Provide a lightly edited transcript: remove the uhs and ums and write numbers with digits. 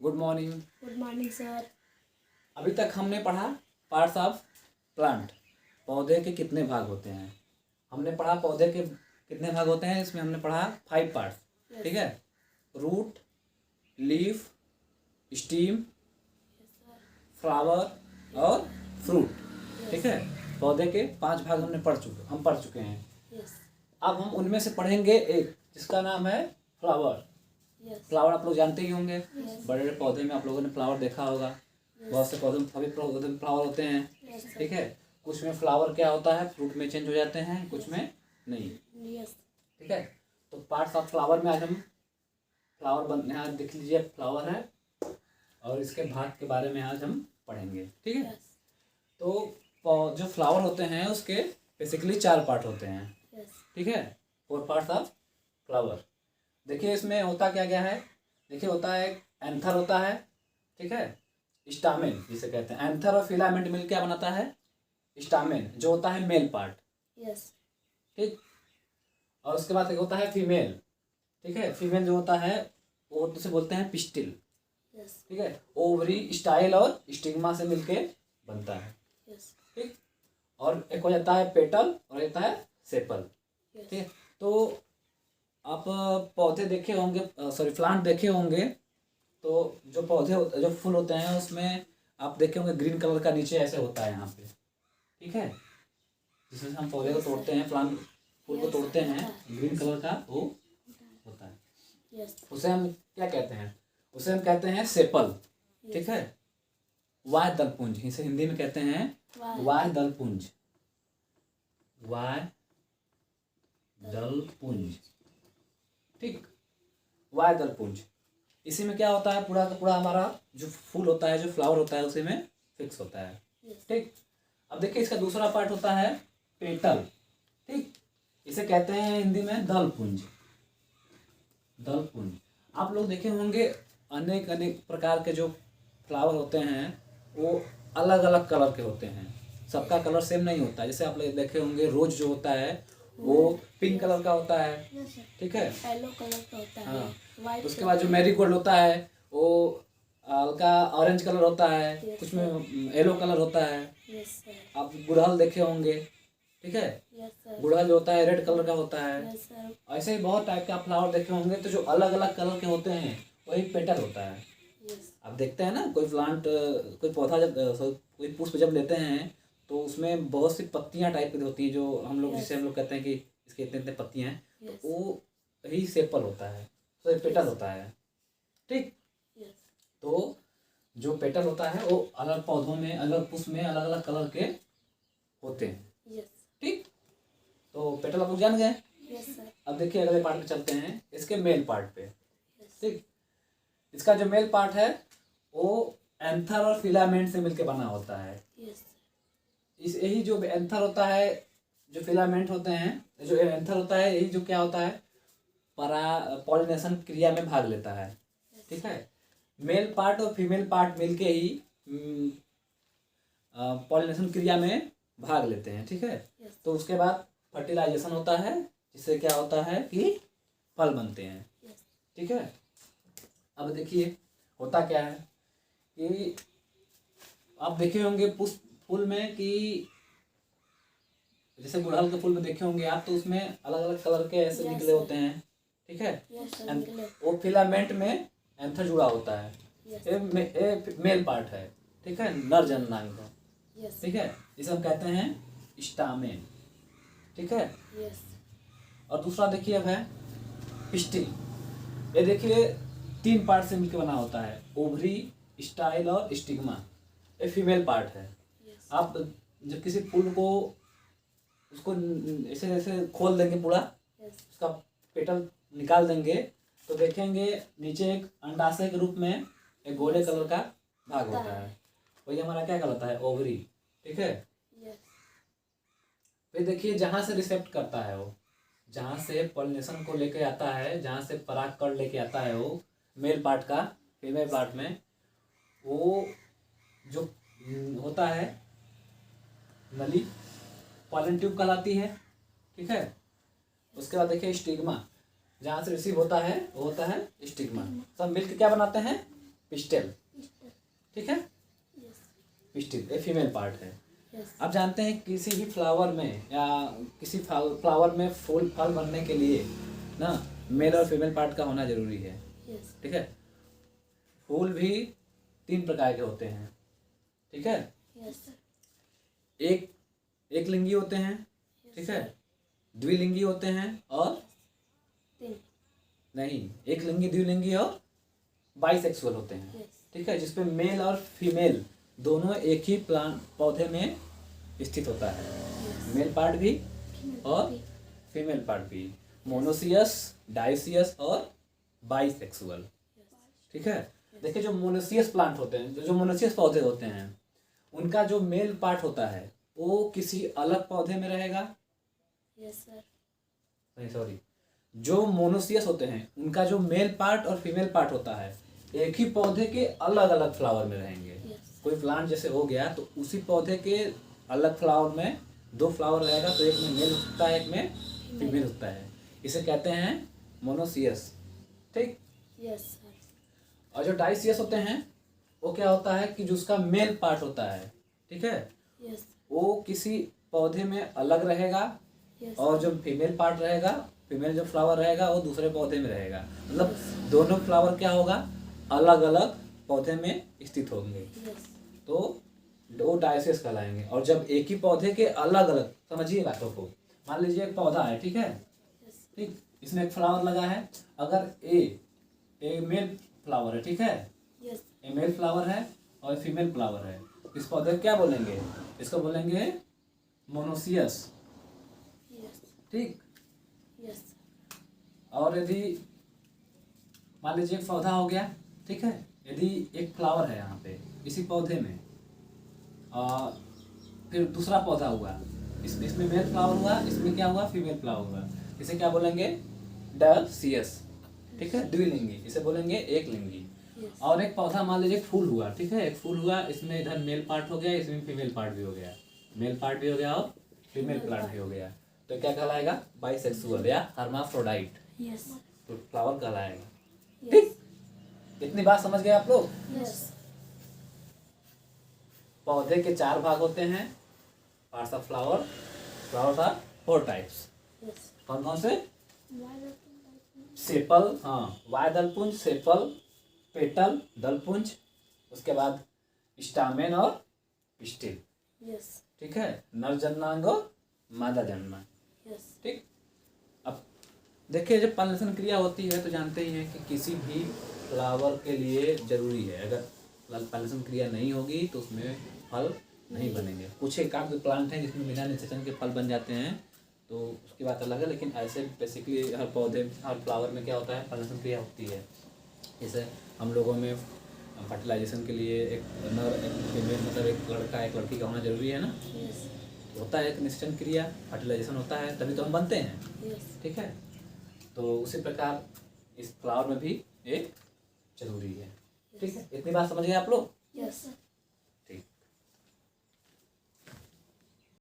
Good morning. Good morning sir. अभी तक हमने पढ़ा पार्ट्स ऑफ प्लांट, पौधे के कितने भाग होते हैं। हमने पढ़ा पौधे के कितने भाग होते हैं, इसमें हमने पढ़ा 5 पार्ट्स। ठीक है, रूट, लीफ, स्टीम, फ्लावर और फ्रूट। ठीक है, पौधे के 5 भाग हम पढ़ चुके हैं। अब हम उनमें से पढ़ेंगे एक जिसका नाम है फ्लावर। फ्लावर आप लोग जानते ही होंगे, बड़े बड़े पौधे में आप लोगों ने फ्लावर देखा होगा। बहुत से पौधे में सभी पौधे में फ्लावर होते हैं। ठीक है, कुछ में फ्लावर क्या होता है, फ्रूट में चेंज हो जाते हैं, कुछ में नहीं। ठीक है, तो पार्ट्स ऑफ फ्लावर में आज हम फ्लावर यहाँ देख लीजिए, फ्लावर है और इसके भाग के बारे में आज हम पढ़ेंगे। ठीक है, तो जो फ्लावर होते हैं उसके बेसिकली 4 पार्ट होते हैं। ठीक है, 4 पार्ट्स ऑफ फ्लावर। देखिए इसमें होता क्या क्या है। देखिए होता है एंथर होता है, ठीक है, स्टामेन जिसे कहते हैं। एंथर और फिलामेंट मिल क्या बनाता है, स्टामेन, जो होता है मेल पार्ट। ठीक, और उसके बाद एक होता है फीमेल। ठीक है, फीमेल जो होता है वो उसे बोलते हैं पिस्टिल। ठीक है, ओवरी, स्टाइल और स्टिग्मा से मिलके बनता है। ठीक, और एक हो जाता है पेटल और एक होता है सेपल। ठीक है, तो आप पौधे देखे होंगे, सॉरी प्लांट देखे होंगे, तो जो पौधे जो फूल होते हैं उसमें आप देखे होंगे ग्रीन कलर का नीचे ऐसे होता है यहाँ पे। ठीक है, जिसमें हम पौधे को तोड़ते हैं, प्लांट फूल को तोड़ते हैं, ग्रीन कलर का वो होता है। उसे हम क्या कहते हैं, उसे हम कहते हैं सेपल। ठीक है, वाय दलपुंज, इसे हिंदी में कहते हैं वाय दलपुंज। वाय दलपुंज, ठीक, वाय दलपुंज। इसी में क्या होता है, पूरा का पूरा हमारा जो फूल होता है, जो फ्लावर होता है, उसी में फिक्स होता है। ठीक, अब देखिए इसका दूसरा पार्ट होता है पेटल। ठीक, इसे कहते हैं हिंदी में दलपुंज। दलपुंज, आप लोग देखे होंगे अनेक अनेक प्रकार के जो फ्लावर होते हैं वो अलग अलग कलर के होते हैं, सबका कलर सेम नहीं होता है। जैसे आप लोग देखे होंगे रोज जो होता है वो पिंक कलर का होता है। ठीक है, येलो कलर का होता है। हाँ, उसके बाद जो मैरीगोल्ड होता है वो हल्का ऑरेंज कलर होता है, कुछ में येलो कलर होता है। आप गुड़हल देखे होंगे, ठीक है, गुड़हल जो होता है रेड कलर का होता है। ऐसे ही बहुत टाइप के आप फ्लावर देखे होंगे, तो जो अलग अलग कलर के होते हैं वही पेटल होता है। आप देखते हैं ना, कोई प्लांट, कोई पौधा जब कोई पुष्प जब लेते हैं तो उसमें बहुत सी पत्तियां टाइप की होती हैं, जो हम लोग जिसे हम लोग कहते हैं कि इसके इतने इतने पत्तियां हैं, तो वो ही सेपल होता है, तो पेटल होता है। ठीक, तो जो पेटल होता है वो अलग पौधों में, अलग पुष्प में अलग अलग कलर के होते हैं। ठीक, तो पेटल आप लोग जान गए। अब देखिए अगले पार्ट पे चलते हैं, इसके मेल पार्ट पे। ठीक, इसका जो मेल पार्ट है वो एंथर और फिलामेंट से मिलकर बना होता है। इस यही जो एंथर होता है, जो फिलामेंट होते हैं, जो एंथर होता है, यही जो क्या होता है, पॉलिनेशन क्रिया में भाग लेता है। ठीक है, मेल पार्ट और फीमेल पार्ट मिलके ही पॉलिनेशन क्रिया में भाग लेते हैं। ठीक है, तो उसके बाद फर्टिलाइजेशन होता है, जिससे क्या होता है कि फल बनते हैं। ठीक है, अब देखिए होता क्या है कि आप देखे होंगे पुष्प फूल में कि जैसे गुड़हल के फूल में देखे होंगे आप, तो उसमें अलग अलग कलर के ऐसे निकले होते हैं। ठीक है, वो फिलामेंट में एंथर जुड़ा होता है, ये मेल पार्ट है। ठीक है, नर जननांग का। ठीक है, इसे हम कहते हैं स्टामेन। ठीक है, और दूसरा देखिए अब है पिस्टिल। ये देखिए 3 पार्ट से मिलकर बना होता है, ओवरी, स्टाइल और स्टिग्मा। ये फीमेल पार्ट है। आप जब किसी फूल को उसको ऐसे ऐसे खोल देंगे, पूरा उसका पेटल निकाल देंगे, तो देखेंगे नीचे एक अंडाशय के रूप में एक गोले कलर का भाग होता है, वही हमारा क्या कहलाता है, ओवरी। ठीक है, फिर देखिए जहाँ से रिसेप्ट करता है वो, जहाँ से पॉलिनेशन को लेके आता है, जहाँ से पराग कण लेके आता है वो मेल पार्ट का फीमेल पार्ट में, वो जो होता है नली, पॉलन ट्यूब कहलाती है। ठीक है, उसके बाद देखिए स्टिग्मा, जहाँ से रिसीव होता है वो होता है स्टिग्मा। सब मिलकर क्या बनाते हैं, पिस्टल, Pistil. ठीक है। Yes. पिस्टिल ये फीमेल पार्ट है। Yes. आप जानते हैं किसी भी फ्लावर में या किसी फ्लावर में फूल फल बनने के लिए ना मेल और फीमेल पार्ट का होना जरूरी है, Yes. ठीक है। फूल भी 3 प्रकार के होते हैं, ठीक है। Yes. Sir. एक लिंगी होते हैं, ठीक है, द्विलिंगी होते हैं और Tin. नहीं, एक लिंगी, द्विलिंगी और बाइसेक्सुअल होते हैं, Yes. ठीक है, जिसपे मेल और फीमेल दोनों एक ही प्लांट पौधे में स्थित होता है। Yes. मेल पार्ट भी Female और body. फीमेल पार्ट भी, मोनोसियस, डाइसियस और बाइसेक्सुअल, ठीक है। देखिए जो मोनोसियस प्लांट होते हैं, जो मोनोसियस पौधे होते हैं, उनका जो मेल पार्ट होता है वो किसी अलग पौधे में रहेगा। Yes, sir. नहीं सॉरी, जो मोनोसियस होते हैं उनका जो मेल पार्ट और फीमेल पार्ट होता है एक ही पौधे के अलग अलग फ्लावर में रहेंगे। Yes. कोई प्लांट जैसे हो गया तो उसी पौधे के अलग फ्लावर में 2 फ्लावर रहेगा, तो एक में मेल होता है, एक में फीमेल होता है। इसे कहते हैं मोनोसियस, ठीक। Yes, sir. और जो डाइसियस होते हैं वो क्या होता है कि जो उसका मेल पार्ट होता है, ठीक है, Yes. वो किसी पौधे में अलग रहेगा Yes. और जो फीमेल पार्ट रहेगा, फीमेल जो फ्लावर रहेगा वो दूसरे पौधे में रहेगा। मतलब दोनों फ्लावर क्या होगा, अलग अलग पौधे में स्थित होंगे, Yes. तो वो डाइसियस कहलाएंगे। और जब एक ही पौधे के अलग अलग, समझिए बातों को, मान लीजिए एक पौधा है, ठीक है, Yes. ठीक, इसमें एक फ्लावर लगा है, अगर ए मेल फ्लावर है, ठीक है, Yes. ए मेल फ्लावर है और फीमेल फ्लावर है, इस पौधे को क्या बोलेंगे, इसको बोलेंगे मोनोसियस, Yes. ठीक। Yes. और यदि मान लीजिए एक पौधा हो गया, ठीक है, यदि एक फ्लावर है यहाँ पे इसी पौधे में, फिर दूसरा पौधा हुआ, इसमें मेल फ्लावर हुआ, इसमें क्या हुआ, फीमेल फ्लावर हुआ, इसे क्या बोलेंगे, डाइसियस, ठीक है, द्विलिंगी, इसे बोलेंगे एक लिंगी। Yes. और एक पौधा मान लीजिए फूल हुआ, ठीक है, एक फूल हुआ, इसमें इधर मेल पार्ट हो गया, इसमें फीमेल पार्ट भी हो गया, मेल पार्ट भी हो गया और फीमेल पार्ट भी हो गया, तो क्या कहलाएगा, बाइसेक्सुअल या हर्माफ्रोडाइट, Yes. तो फ्लावर कहलाएगा, Yes. ठीक। इतनी बात समझ गए आप लोग। Yes. पौधे के 4 भाग होते हैं, parts of flower, flowers are 4 types. Yes. कौन कौन से, Why not? सेपल, हाँ, वाय दलपुंज, सेपल, पेटल, दलपुंज, उसके बाद स्टामेन और पिस्टिल, Yes. ठीक है, नर जन्मांग और मादा जन्मांग, Yes. ठीक। अब देखिए जब पॉलिनेशन क्रिया होती है तो जानते ही हैं कि किसी भी फ्लावर के लिए जरूरी है, अगर पॉलिनेशन क्रिया नहीं होगी तो उसमें फल नहीं बनेंगे। कुछ एक आध प्लांट हैं जिसमें बिना निषेचन के फल बन जाते हैं, तो उसकी बात अलग है, लेकिन ऐसे बेसिकली हर पौधे, हर फ्लावर में क्या होता है, पॉलिनेशन क्रिया होती है। जैसे हम लोगों में फर्टिलाइजेशन के लिए एक नर, एक फीमेल, मतलब एक लड़का एक लड़की का होना जरूरी है ना, Yes. होता है एक निषेचन क्रिया, फर्टिलाइजेशन होता है, तभी तो हम बनते हैं, Yes. ठीक है। तो उसी प्रकार इस फ्लावर में भी एक जरूरी है, ठीक है। इतनी बात समझ गए आप लोग। Yes.